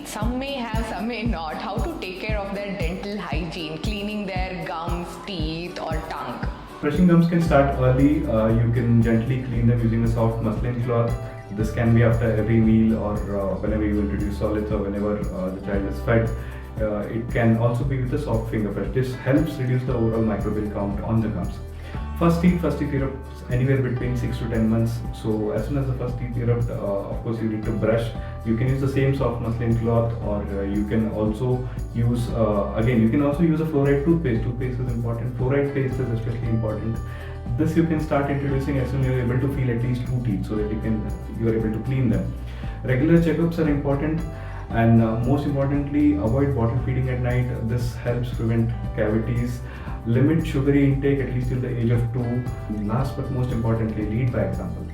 teeth. Some may have, some may not. How to take care of their dental hygiene, cleaning their gums, teeth or tongue. Brushing gums can start early. You can gently clean them using a soft muslin cloth. This can be after every meal or whenever you introduce solids or whenever the child is fed. It can also be with a soft finger brush. This helps reduce the overall microbial count on the gums. First teeth erupts anywhere between 6 to 10 months. So as soon as the first teeth erupt, of course you need to brush. You can use the same soft muslin cloth, or you can also use you can also use a fluoride toothpaste. Toothpaste is important. Fluoride paste is especially important. This you can start introducing as soon as you are able to feel at least 2 teeth, so that you are able to clean them. Regular checkups are important, and most importantly, avoid bottle feeding at night. This helps prevent cavities. Limit sugary intake at least till the age of 2. Last but most importantly, lead by example.